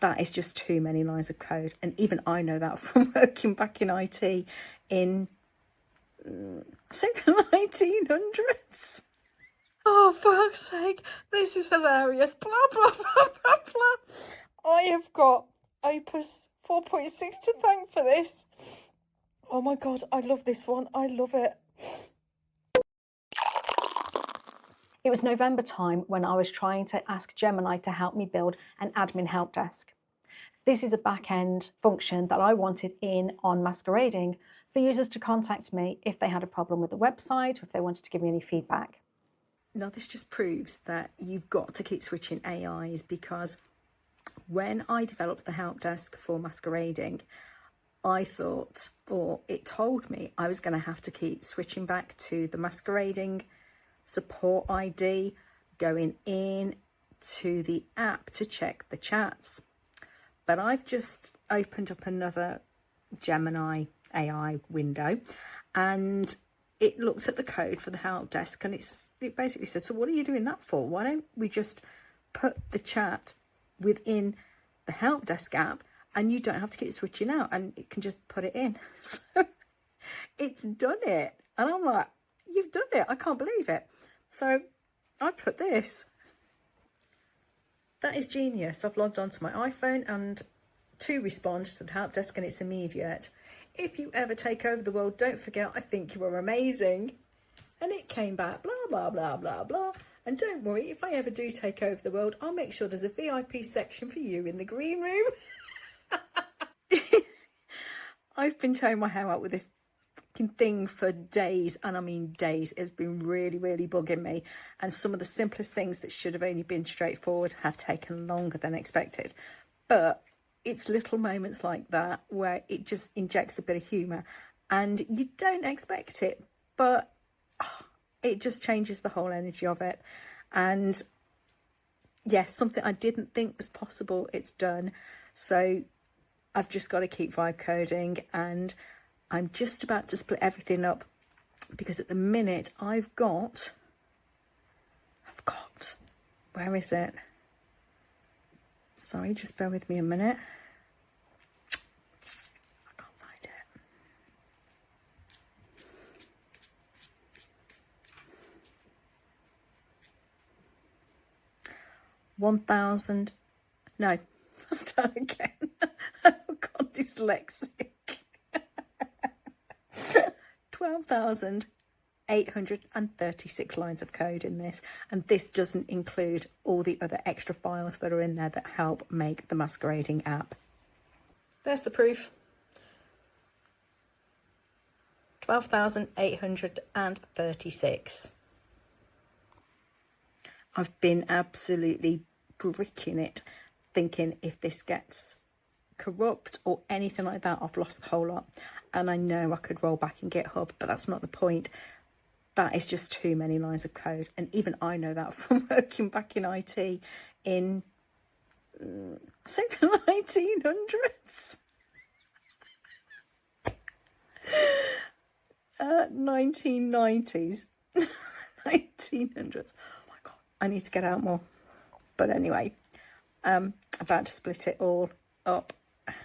That is just too many lines of code. And even I know that from working back in IT in, I think, the 1900s. Oh, fuck's sake, this is hilarious. Blah, blah, blah, blah, blah. I have got Opus 4.6 to thank for this. Oh my God, I love this one. I love it. It was November time when I was trying to ask Gemini to help me build an admin help desk. This is a back-end function that I wanted in on Masquerading for users to contact me if they had a problem with the website or if they wanted to give me any feedback. Now, this just proves that you've got to keep switching AIs, because when I developed the help desk for Masquerading, I thought, or it told me, I was going to have to keep switching back to the Masquerading support ID, going in to the app to check the chats. But I've just opened up another Gemini AI window, and it looked at the code for the help desk, and it basically said, so what are you doing that for? Why don't we just put the chat within the help desk app, and you don't have to keep switching out, and it can just put it in. So it's done it. And I'm like, you've done it. I can't believe it. So I put this. That is genius. I've logged onto my iPhone and to respond to the help desk, and it's immediate. If you ever take over the world, don't forget, I think you are amazing. And it came back, blah, blah, blah, blah, blah. And don't worry, if I ever do take over the world, I'll make sure there's a VIP section for you in the green room. I've been tearing my hair out with this thing for days, and I mean days. It's been really, really bugging me, and some of the simplest things that should have only been straightforward have taken longer than expected. But it's little moments like that where it just injects a bit of humour, and you don't expect it, but it just changes the whole energy of it. And yes, something I didn't think was possible, it's done. So I've just got to keep Vibecoding, and I'm just about to split everything up, because at the minute I've got, where is it? Sorry, just bear with me a minute. I can't find it. No, let's start again. Oh God, dyslexic. 12,836 lines of code in this, and this doesn't include all the other extra files that are in there that help make the Masquerading app. There's the proof. 12,836. I've been absolutely bricking it, thinking if this gets corrupt or anything like that, I've lost the whole lot. And I know I could roll back in GitHub, but that's not the point. That is just too many lines of code. And even I know that from working back in IT in, I think, the 1900s. 1990s. 1900s. Oh my God, I need to get out more. But anyway, about to split it all up.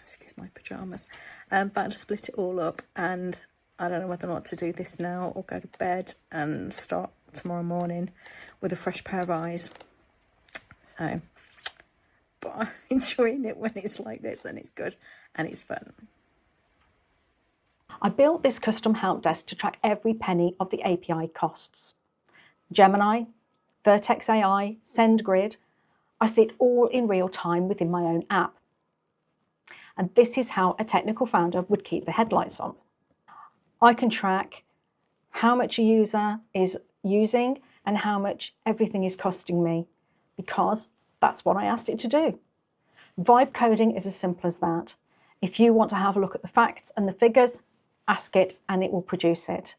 Excuse my pajamas. I'm about to split it all up, and I don't know whether or not to do this now or go to bed and start tomorrow morning with a fresh pair of eyes. So, but I'm enjoying it when it's like this, and it's good and it's fun. I built this custom help desk to track every penny of the API costs. Gemini, Vertex AI, SendGrid, I see it all in real time within my own app. And this is how a technical founder would keep the headlights on. I can track how much a user is using and how much everything is costing me, because that's what I asked it to do. Vibecoding is as simple as that. If you want to have a look at the facts and the figures, ask it and it will produce it.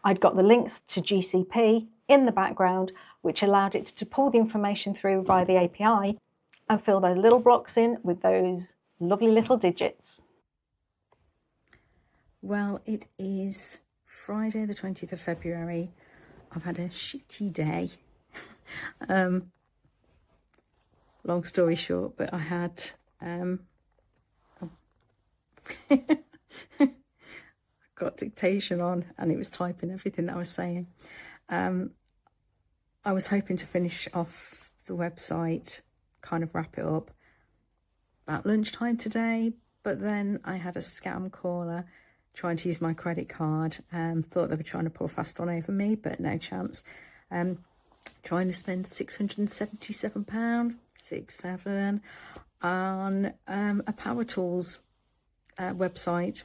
I'd got the links to GCP in the background, which allowed it to pull the information through via the API and fill those little blocks in with those lovely little digits. Well, it is Friday the 20th of February. I've had a shitty day. long story short, but I had got dictation on and it was typing everything that I was saying. I was hoping to finish off the website, kind of wrap it up about lunchtime today, but then I had a scam caller trying to use my credit card. Thought they were trying to pull a fast one over me, but no chance. Trying to spend £677, 67, on a Power Tools website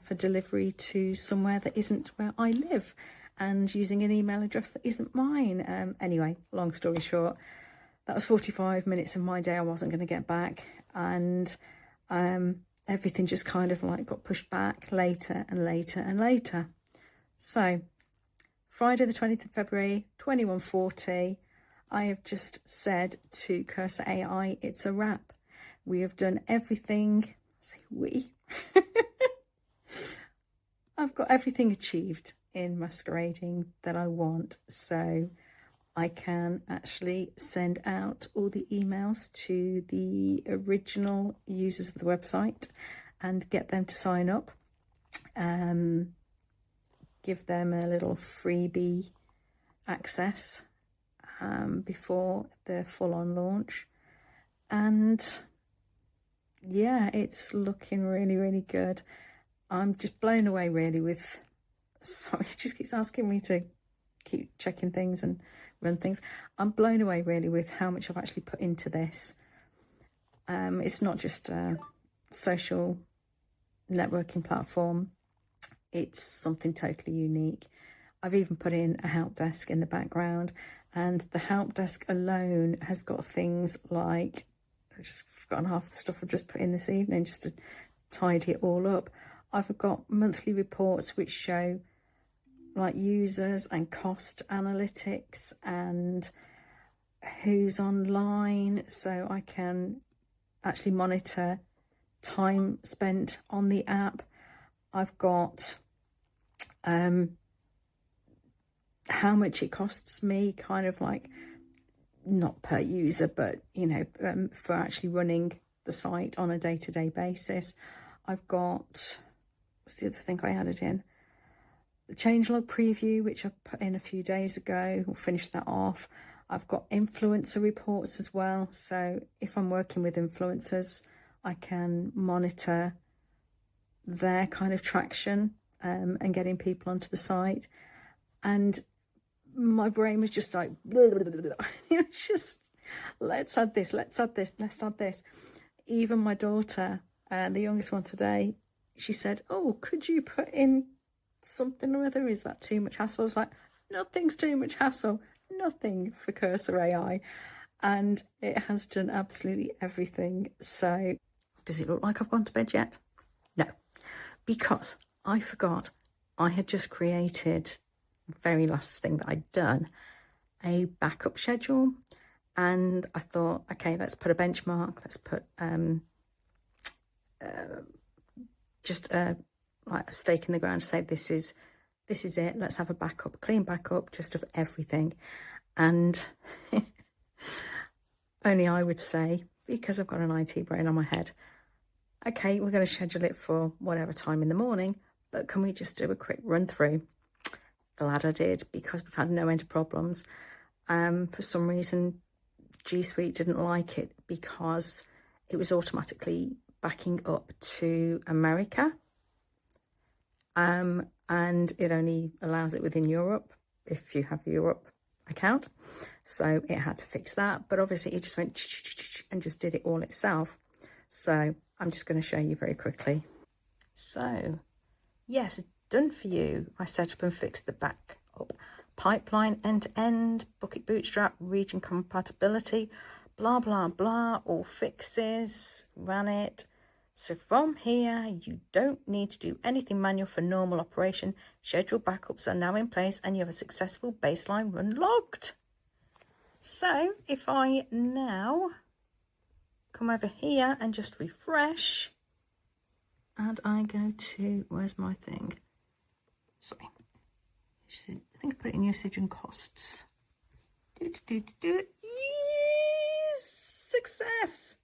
for delivery to somewhere that isn't where I live, and using an email address that isn't mine. Anyway, long story short, that was 45 minutes of my day I wasn't going to get back, and everything just kind of like got pushed back later and later and later. So Friday the 20th of February, 21:40, I have just said to Cursor AI, it's a wrap. We have done everything. Say we. I've got everything achieved in Masquerading that I want, so I can actually send out all the emails to the original users of the website and get them to sign up. Give them a little freebie access before the full-on launch. And yeah, it's looking really, really good. I'm just blown away really with, sorry, it just keeps asking me to keep checking things and run things. I'm blown away really with how much I've actually put into this. It's not just a social networking platform. It's something totally unique. I've even put in a help desk in the background, and the help desk alone has got things like, I've just forgotten half the stuff I've just put in this evening just to tidy it all up. I've got monthly reports which show like users and cost analytics and who's online, so I can actually monitor time spent on the app. I've got how much it costs me, kind of like not per user, but you know, for actually running the site on a day-to-day basis. I've got, what's the other thing I added in? The changelog preview, which I put in a few days ago. We'll finish that off. I've got influencer reports as well. So if I'm working with influencers, I can monitor their kind of traction and getting people onto the site. And my brain was just like, blah, blah, blah, blah. It's just, let's add this, let's add this, let's add this. Even my daughter, the youngest one today, she said, oh, could you put in something or other? Is that too much hassle? I was like, nothing's too much hassle, nothing for Cursor AI. And it has done absolutely everything. So does it look like I've gone to bed yet? No, because I forgot I had just created the very last thing that I'd done, a backup schedule. And I thought, okay, let's put a benchmark. Let's put just like a stake in the ground to say this is it. Let's have a backup, a clean backup, just of everything. And only I would say, because I've got an IT brain on my head, okay, we're going to schedule it for whatever time in the morning, but can we just do a quick run through? Glad I did, because we've had no end of problems. For some reason, G Suite didn't like it because it was automatically backing up to America. And it only allows it within Europe if you have a Europe account. So it had to fix that. But obviously it just went and just did it all itself. So I'm just going to show you very quickly. So yes, done for you. I set up and fixed the backup pipeline end-to-end, bucket bootstrap, region compatibility, blah, blah, blah, all fixes, ran it. So from here, you don't need to do anything manual for normal operation. Scheduled backups are now in place and you have a successful baseline run logged. So if I now come over here and just refresh, and I go to, where's my thing? Sorry. I think I put it in usage and costs. Yes! success,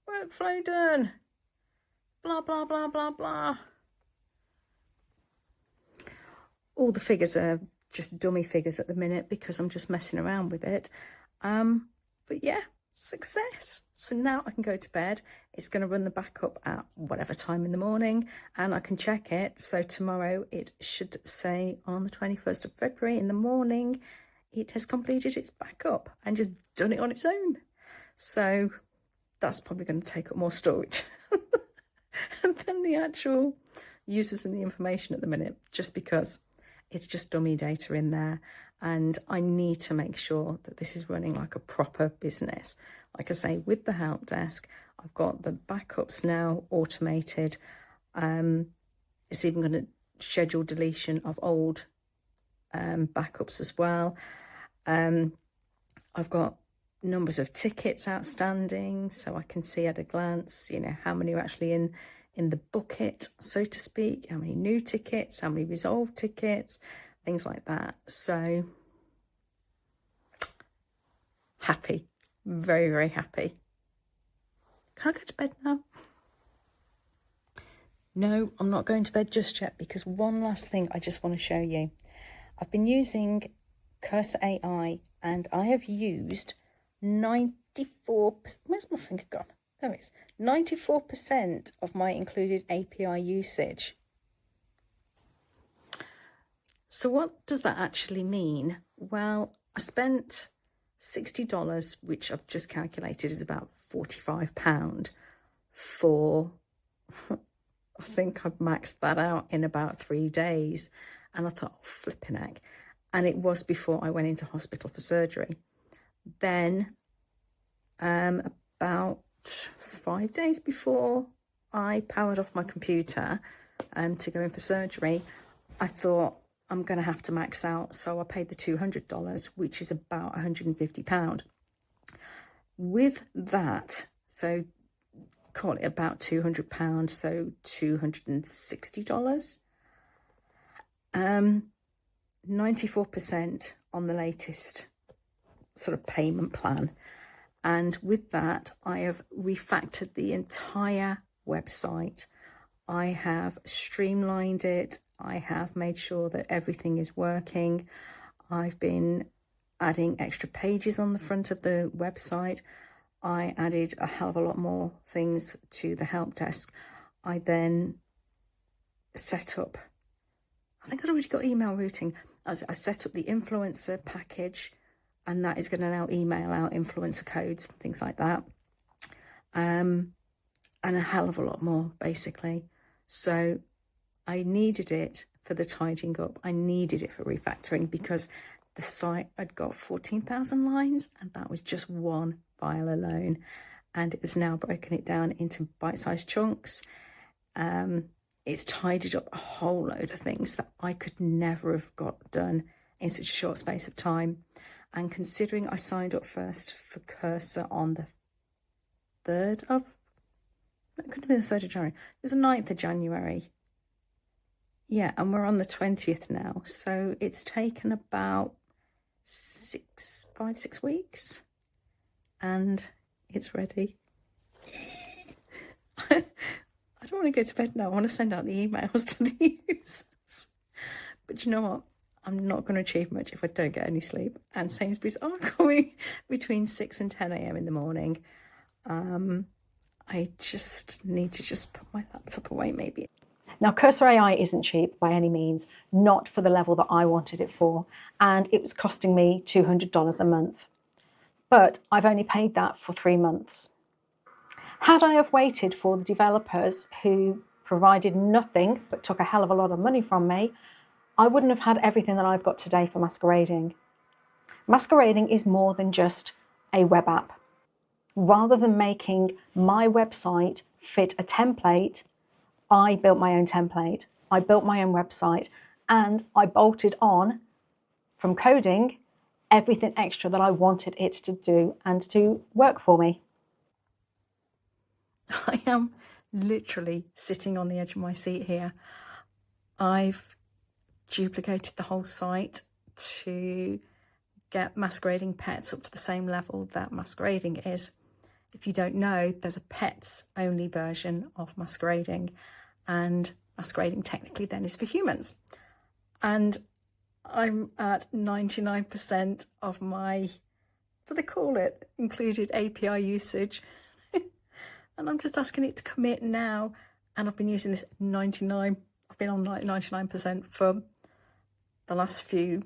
workflow done, blah, blah, blah, blah, blah. All the figures are just dummy figures at the minute because I'm just messing around with it. But yeah, success. So now I can go to bed. It's going to run the backup at whatever time in the morning and I can check it. So tomorrow it should say on the 21st of February in the morning, it has completed its backup and just done it on its own. So that's probably going to take up more storage than the actual users and the information at the minute, just because it's just dummy data in there. And I need to make sure that this is running like a proper business. Like I say, with the help desk, I've got the backups now automated. It's even going to schedule deletion of old backups as well. I've got numbers of tickets outstanding, so I can see at a glance, you know, how many are actually in the bucket, so to speak, how many new tickets, how many resolved tickets, things like that. So happy, very, very happy. Can I go to bed now? No, I'm not going to bed just yet, because one last thing I just want to show you. I've been using Cursor AI and I have used 94%, where's my finger gone? There it is. 94% of my included API usage. So what does that actually mean? Well, I spent $60, which I've just calculated is about £45 for, I think I've maxed that out in about 3 days. And I thought, oh, flipping heck. And it was before I went into hospital for surgery. Then about 5 days before I powered off my computer to go in for surgery, I thought I'm going to have to max out. So I paid the $200, which is about £150. With that, so call it about £200, so $260. 94% on the latest sort of payment plan. And with that, I have refactored the entire website. I have streamlined it. I have made sure that everything is working. I've been adding extra pages on the front of the website. I added a hell of a lot more things to the help desk. I then set up, I think I'd already got email routing. I set up the influencer package, and that is going to now email out influencer codes, things like that. And a hell of a lot more, basically. So I needed it for the tidying up. I needed it for refactoring because the site had got 14,000 lines, and that was just one file alone. And it has now broken it down into bite-sized chunks. It's tidied up a whole load of things that I could never have got done in such a short space of time. And considering I signed up first for Cursor on the 3rd of, it could have been the 3rd of January. It was the 9th of January. Yeah, and we're on the 20th now. So it's taken about 5-6 weeks. And it's ready. I don't want to go to bed now. I want to send out the emails to the users. But you know what? I'm not going to achieve much if I don't get any sleep. And Sainsbury's are going between 6 and 10 a.m. in the morning. I just need to just put my laptop away maybe. Now, Cursor AI isn't cheap by any means, not for the level that I wanted it for. And it was costing me $200 a month. But I've only paid that for 3 months. Had I have waited for the developers who provided nothing but took a hell of a lot of money from me, I wouldn't have had everything that I've got today for Masquerading. Masquerading is more than just a web app. Rather than making my website fit a template, I built my own template. I built my own website, and I bolted on from coding everything extra that I wanted it to do and to work for me. I am literally sitting on the edge of my seat here. I've duplicated the whole site to get Masquerading Pets up to the same level that Masquerading is. if you don't know, there's a pets only version of Masquerading, and Masquerading technically then is for humans. And I'm at 99% of my, what do they call it, included API usage. And I'm just asking it to commit now. And I've been using this 99, I've been on like 99% for the last few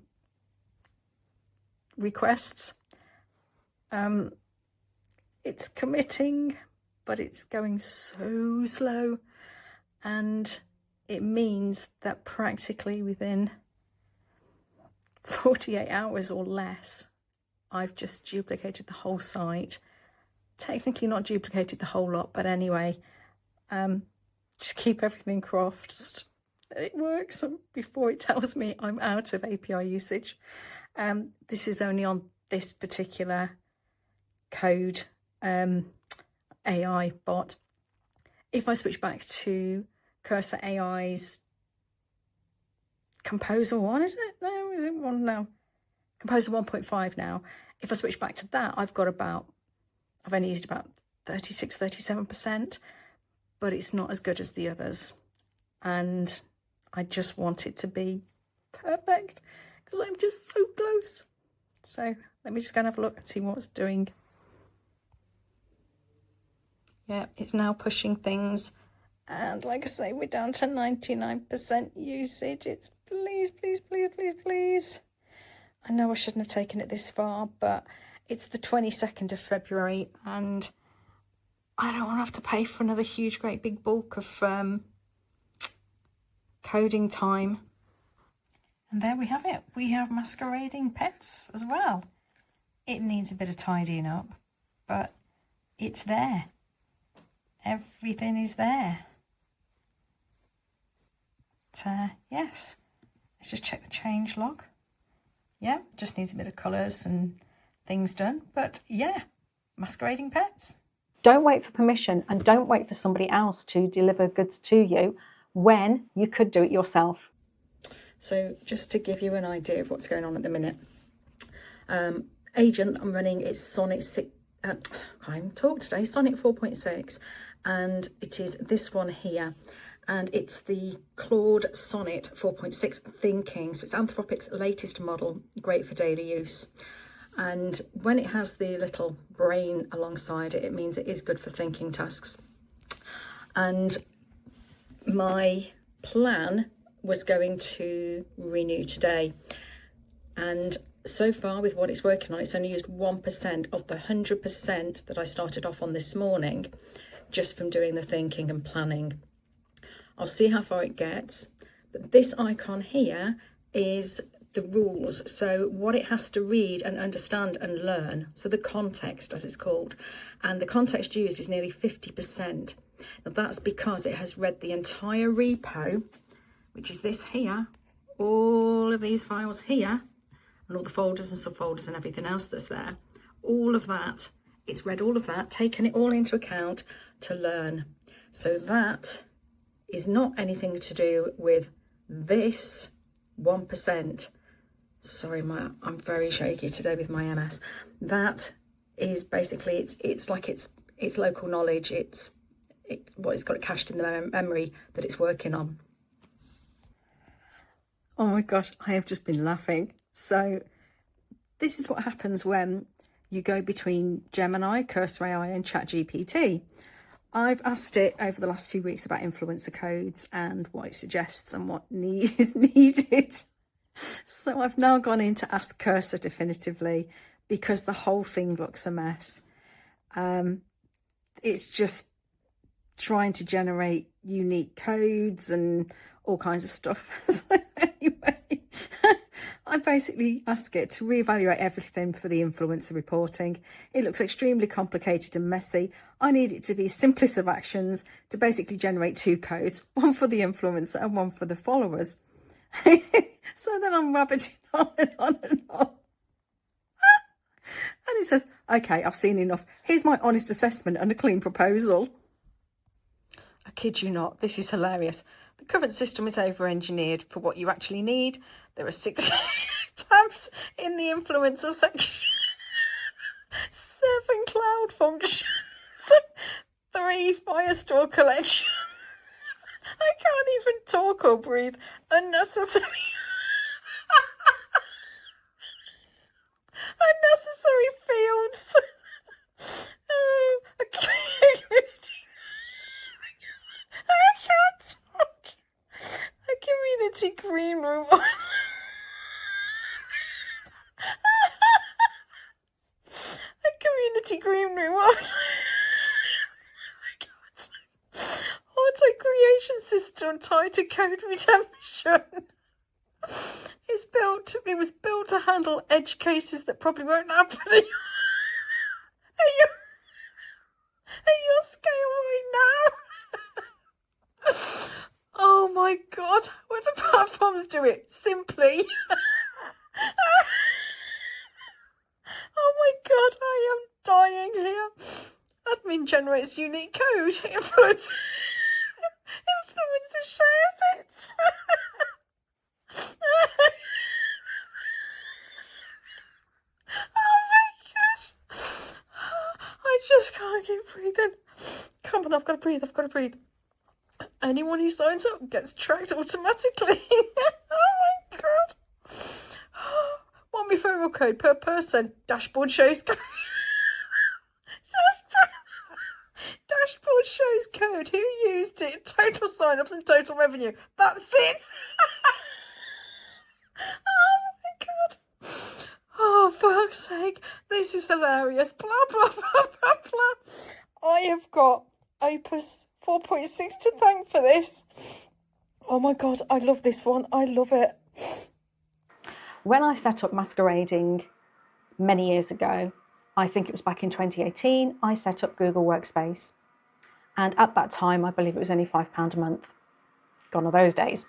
requests. It's committing, but it's going so slow. And it means that practically within 48 hours or less, I've just duplicated the whole site. Technically not duplicated the whole lot, but anyway, to keep everything crossed that it works before it tells me I'm out of API usage. This is only on this particular code AI bot. If I switch back to Cursor AI's Composer 1, is it? No, is it 1 now? Composer 1.5 now. If I switch back to that, I've only used about 36, 37%, but it's not as good as the others. And I just want it to be perfect because I'm just so close. So let me just go and have a look and see what it's doing. Yeah, it's now pushing things. And like I say, we're down to 99% usage. It's please, please, please, please, please. I know I shouldn't have taken it this far, but it's the 22nd of February and I don't want to have to pay for another huge, great big bulk of coding time. And there we have it. We have Masquerading Pets as well. It needs a bit of tidying up, but it's there. Everything is there. Yes, let's just check the change log. Yeah, just needs a bit of colours and things done. But yeah, Masquerading Pets. Don't wait for permission and don't wait for somebody else to deliver goods to you when you could do it yourself. So just to give you an idea of what's going on at the minute, agent I'm running is Sonnet 6, can't even talk today, Sonnet 4.6, and it is this one here. And it's the Claude Sonnet 4.6 Thinking. So it's Anthropic's latest model, great for daily use. And when it has the little brain alongside it, it means it is good for thinking tasks. And my plan was going to renew today. And so far with what it's working on, it's only used 1% of the 100% that I started off on this morning, just from doing the thinking and planning. I'll see how far it gets, but this icon here is the rules. So what it has to read and understand and learn. So the context, as it's called, and the context used is nearly 50%. Now that's because it has read the entire repo, which is this here, all of these files here, and all the folders and subfolders and everything else that's there. All of that, it's read all of that, taken it all into account to learn. So that is not anything to do with this 1%. Sorry, I'm very shaky today with my MS. That is basically, it's like it's local knowledge. It's what it's got cached in the memory that it's working on. Oh my gosh, I have just been laughing. So this is what happens when you go between Gemini, Cursor AI and ChatGPT. I've asked it over the last few weeks about influencer codes and what it suggests and what is needed. So I've now gone in to ask Cursor definitively because the whole thing looks a mess. It's just trying to generate unique codes and all kinds of stuff. So anyway, I basically ask it to reevaluate everything for the influencer reporting. It looks extremely complicated and messy. I need it to be simplest of actions to basically generate two codes, one for the influencer and one for the followers. So then I'm rabbiting on and on and on. And it says, okay, I've seen enough. Here's my honest assessment and a clean proposal. I kid you not, this is hilarious. The current system is over-engineered for what you actually need. There are 6 tabs in the influencer section, 7 cloud functions. 3 Firestore collection. I can't even talk or breathe. Unnecessary. Unnecessary fields. I can't talk. A community green room. A community green room. Auto creation system tied to code redemption. It was built to handle edge cases that probably won't happen at your scale right now. Oh my god, what the platforms do it simply. Oh my god, I am dying here. Admin generates unique code. Influencer shares it. Oh my gosh. I just can't keep breathing. Come on, I've got to breathe. Anyone who signs up gets tracked automatically. Oh my god. One referral code per person. Dashboard shows code. Dashboard shows code. Who used it? Total sign-ups and total revenue. That's it. Oh my god. Oh, fuck's sake. This is hilarious. Blah, blah, blah, blah, blah. I have got Opus 4.6 to thank for this. Oh my god, I love this one. I love it. When I set up Masquerading many years ago, I think it was back in 2018, I set up Google Workspace. And at that time, I believe it was only £5 a month. Gone are those days.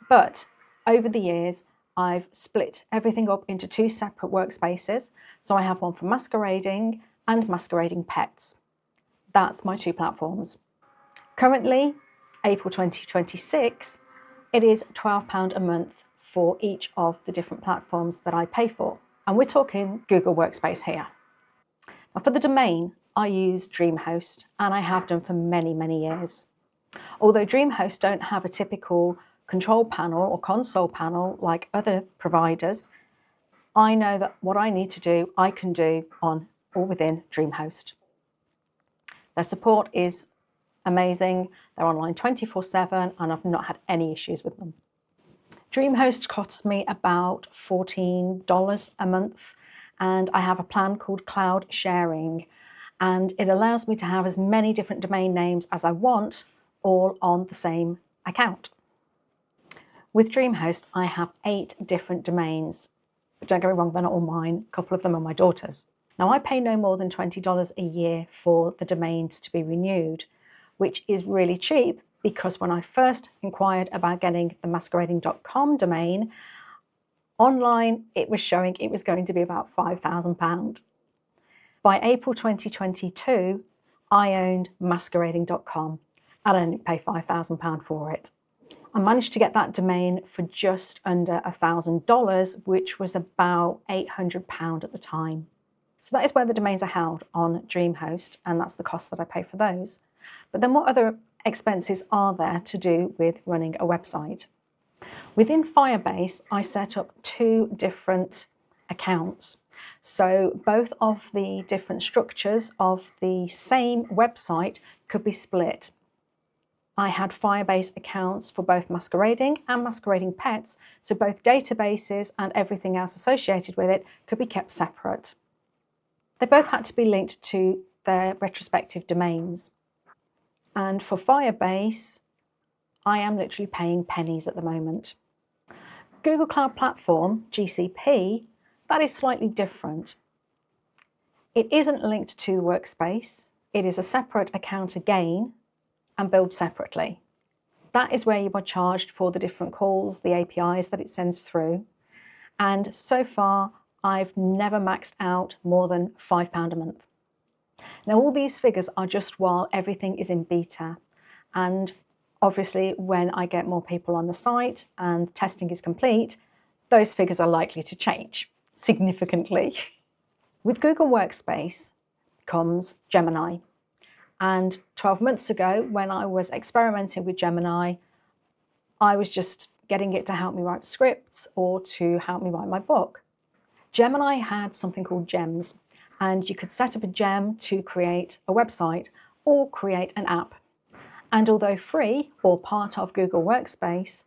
But over the years, I've split everything up into 2 separate workspaces. So I have one for Masquerading and Masquerading Pets. That's my 2 platforms. Currently, April 2026, it is £12 a month for each of the different platforms that I pay for. And we're talking Google Workspace here. Now for the domain, I use DreamHost, and I have done for many, many years. Although DreamHost don't have a typical control panel or console panel like other providers, I know that what I need to do, I can do on or within DreamHost. Their support is amazing. They're online 24/7, and I've not had any issues with them. DreamHost costs me about $14 a month, and I have a plan called Cloud Sharing, and it allows me to have as many different domain names as I want, all on the same account. With DreamHost, I have 8 different domains. But don't get me wrong, they're not all mine. A couple of them are my daughter's. Now, I pay no more than $20 a year for the domains to be renewed, which is really cheap because when I first inquired about getting the masquerading.com domain, online it was showing it was going to be about £5,000. By April 2022, I owned masquerading.com and I only pay £5,000 for it. I managed to get that domain for just under $1,000, which was about £800 at the time. So that is where the domains are held on DreamHost, and that's the cost that I pay for those. But then what other expenses are there to do with running a website? Within Firebase, I set up 2 different accounts. So both of the different structures of the same website could be split. I had Firebase accounts for both Masquerading and Masquerading Pets, so both databases and everything else associated with it could be kept separate. They both had to be linked to their retrospective domains. And for Firebase, I am literally paying pennies at the moment. Google Cloud Platform, GCP, that is slightly different. It isn't linked to Workspace. It is a separate account again and billed separately. That is where you are charged for the different calls, the APIs that it sends through. And so far, I've never maxed out more than £5 a month. Now, all these figures are just while everything is in beta. And obviously, when I get more people on the site and testing is complete, those figures are likely to change significantly. With Google Workspace comes Gemini. And 12 months ago, when I was experimenting with Gemini, I was just getting it to help me write scripts or to help me write my book. Gemini had something called gems, and you could set up a gem to create a website or create an app. And although free or part of Google Workspace,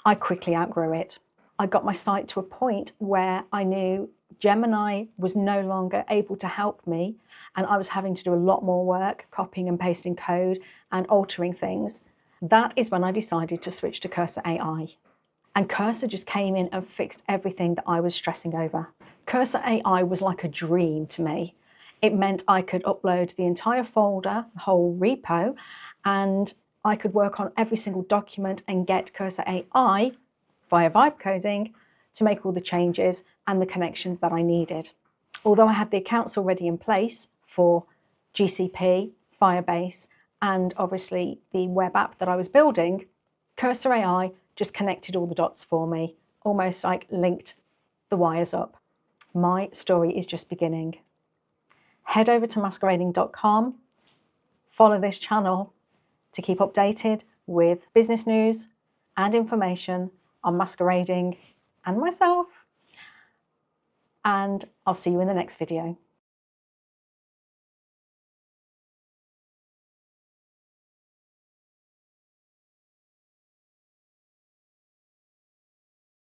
I quickly outgrew it. I got my site to a point where I knew Gemini was no longer able to help me, and I was having to do a lot more work, copying and pasting code and altering things. That is when I decided to switch to Cursor AI. And Cursor just came in and fixed everything that I was stressing over. Cursor AI was like a dream to me. It meant I could upload the entire folder, the whole repo, and I could work on every single document and get Cursor AI via Vibecoding to make all the changes and the connections that I needed. Although I had the accounts already in place for GCP, Firebase, and obviously the web app that I was building, Cursor AI just connected all the dots for me, almost like linked the wires up. My story is just beginning. Head over to masquerading.com, follow this channel to keep updated with business news and information on Masquerading and myself. And I'll see you in the next video.